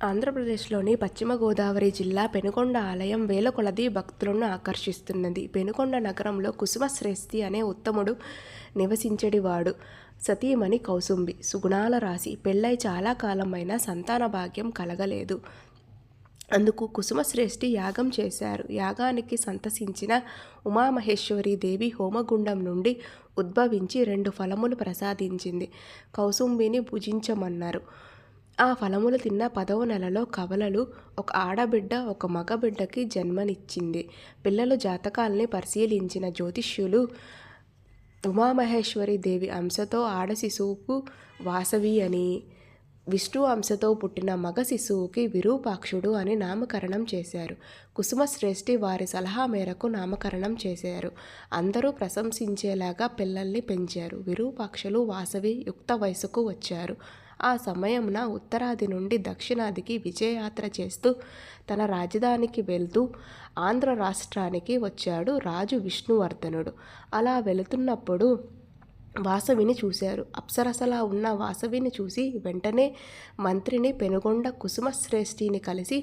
ఆంధ్రప్రదేశ్లోని పశ్చిమ గోదావరి జిల్లా పెనుకొండ ఆలయం వేల కొలది భక్తులను ఆకర్షిస్తున్నది. పెనుకొండ నగరంలో కుసుమశ్రేష్ఠి అనే ఉత్తముడు నివసించేవాడు. సతీమణి కౌసుంబి, సుగుణాల రాశి. పెళ్ళై చాలా కాలమైనా సంతాన భాగ్యం కలగలేదు. అందుకు కుసుమశ్రేష్ఠి యాగం చేశారు. యాగానికి సంతసించిన ఉమామహేశ్వరి దేవి హోమగుండం నుండి ఉద్భవించి 2 ఫలములు ప్రసాదించింది. కౌసుంబిని పూజించమన్నారు. ఆ ఫలములు తిన్న 10వ నెలలో కవలలు ఒక ఆడబిడ్డ ఒక మగబిడ్డకి జన్మనిచ్చింది. పిల్లల జాతకాల్ని పరిశీలించిన జ్యోతిష్యులు ఉమామహేశ్వరి దేవి అంశతో ఆడ శిశువుకు వాసవి అని, విష్ణు అంశతో పుట్టిన మగ శిశువుకి విరూపాక్షుడు అని నామకరణం చేశారు. కుసుమశ్రేష్ఠి వారి సలహా మేరకు నామకరణం చేశారు. అందరూ ప్రశంసించేలాగా పిల్లల్ని పెంచారు. విరూపాక్షులు వాసవి యుక్త వయసుకు వచ్చారు. ఆ సమయంన ఉత్తరాది నుండి దక్షిణాదికి విజయయాత్ర చేస్తూ తన రాజధానికి వెళ్తూ ఆంధ్ర రాష్ట్రానికి వచ్చాడు రాజు విష్ణువర్ధనుడు. అలా వెళుతున్నప్పుడు వాసవిని చూశారు. అప్సరసలా ఉన్న వాసవిని చూసి వెంటనే మంత్రిని పెనుగొండ కుసుమశ్రేష్ఠిని కలిసి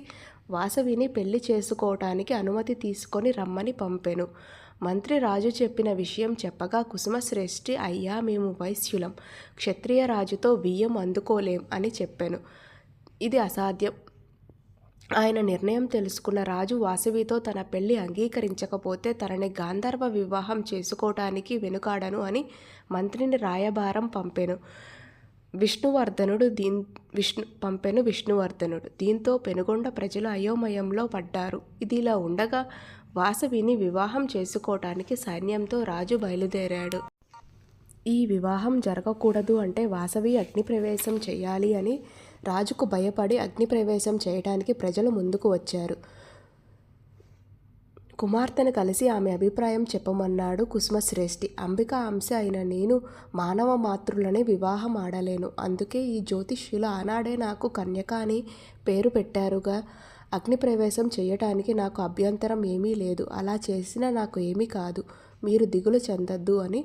వాసవిని పెళ్లి చేసుకోవటానికి అనుమతి తీసుకొని రమ్మని పంపెను. మంత్రి రాజు చెప్పిన విషయం చెప్పగా కుసుమశ్రేష్ఠి, అయ్యా, మేము వైశ్యులం, క్షత్రియ రాజుతో బియ్యం అందుకోలేం అని చెప్పాను. ఇది అసాధ్యం. ఆయన నిర్ణయం తెలుసుకున్న రాజు వాసవితో తన పెళ్లి అంగీకరించకపోతే తనని గాంధర్వ వివాహం చేసుకోవటానికి వెనుకాడను అని మంత్రిని రాయబారం పంపెను. విష్ణువర్ధనుడు. దీంతో పెనుగొండ ప్రజలు అయోమయంలో పడ్డారు. ఇదిలా ఉండగా వాసవిని వివాహం చేసుకోవటానికి సైన్యంతో రాజు బయలుదేరాడు. ఈ వివాహం జరగకూడదు అంటే వాసవి అగ్నిప్రవేశం చేయాలి అని రాజుకు భయపడి అగ్నిప్రవేశం చేయడానికి ప్రజలు ముందుకు వచ్చారు. కుమార్తెను కలిసి ఆమె అభిప్రాయం చెప్పమన్నాడు కుసుమశ్రేష్ఠి. అంబికా అంశ అయిన నేను మానవ మాతృలని వివాహం ఆడలేను. అందుకే ఈ జ్యోతిష్యులు ఆనాడే నాకు కన్యక అని పేరు పెట్టారుగా. అగ్నిప్రవేశం చేయటానికి నాకు అభ్యంతరం ఏమీ లేదు. అలా చేసినా నాకు ఏమీ కాదు. మీరు దిగులు చెందద్దు అని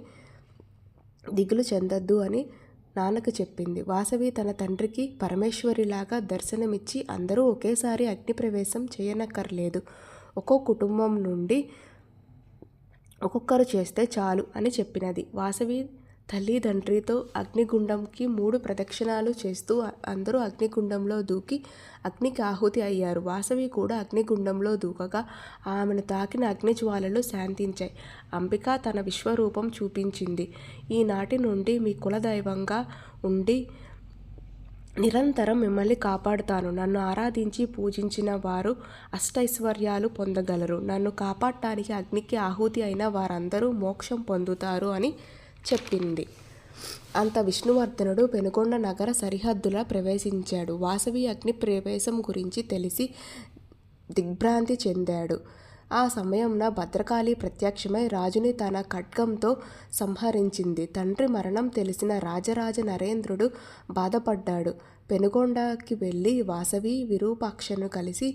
నాన్నకు చెప్పింది. వాసవి తన తండ్రికి పరమేశ్వరిలాగా దర్శనమిచ్చి అందరూ ఒకేసారి అగ్నిప్రవేశం చేయనక్కర్లేదు, ఒక్కో కుటుంబం నుండి ఒక్కొక్కరు చేస్తే చాలు అని చెప్పినది. వాసవి తల్లిదండ్రితో అగ్నిగుండంకి 3 ప్రదక్షిణాలు చేస్తూ అందరూ అగ్నిగుండంలో దూకి అగ్నికి ఆహుతి అయ్యారు. వాసవి కూడా అగ్నిగుండంలో దూకగా ఆమెను తాకిన అగ్నిజ్వాలలు శాంతించాయి. అంబిక తన విశ్వరూపం చూపించింది. ఈనాటి నుండి మీ కులదైవంగా ఉండి నిరంతరం మిమ్మల్ని కాపాడుతాను. నన్ను ఆరాధించి పూజించిన వారు అష్టైశ్వర్యాలు పొందగలరు. నన్ను కాపాడటానికి అగ్నికి ఆహుతి అయిన వారందరూ మోక్షం పొందుతారు అని చెప్పింది. అంత విష్ణువర్ధనుడు పెనుకొండ నగర సరిహద్దులా ప్రవేశించాడు. వాసవి అగ్ని ప్రవేశం గురించి తెలిసి దిగ్భ్రాంతి చెందాడు. ఆ సమయంన భద్రకాళి ప్రత్యక్షమై రాజుని తన ఖడ్గంతో సంహరించింది. తండ్రి మరణం తెలిసిన రాజరాజ నరేంద్రుడు బాధపడ్డాడు. పెనుకొండకి వెళ్ళి వాసవి విరూపాక్షను కలిసి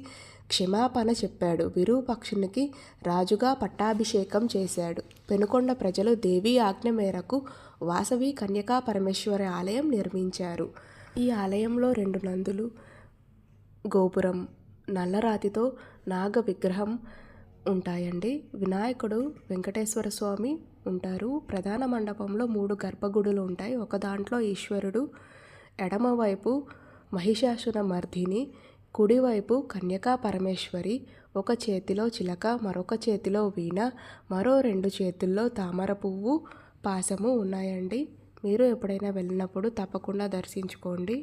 క్షమాపణ చెప్పాడు. విరూపాక్షునికి రాజుగా పట్టాభిషేకం చేశాడు. పెనుకొండ ప్రజలు దేవి ఆజ్ఞ మేరకు వాసవి కన్యకా పరమేశ్వరి ఆలయం నిర్మించారు. ఈ ఆలయంలో 2 నందులు, గోపురం, నల్లరాతితో నాగ విగ్రహం ఉంటాయండి. వినాయకుడు, వెంకటేశ్వర స్వామి ఉంటారు. ప్రధాన మండపంలో 3 గర్భగుడులు ఉంటాయి. ఒక దాంట్లో ఈశ్వరుడు, ఎడమవైపు మహిషాసుర మర్దిని, కుడివైపు కన్యకా పరమేశ్వరి. ఒక చేతిలో చిలక, మరొక చేతిలో వీణ, మరో 2 చేతుల్లో తామర పువ్వు, పాశము ఉన్నాయండి. మీరు ఎప్పుడైనా వెళ్ళినప్పుడు తప్పకుండా దర్శించుకోండి.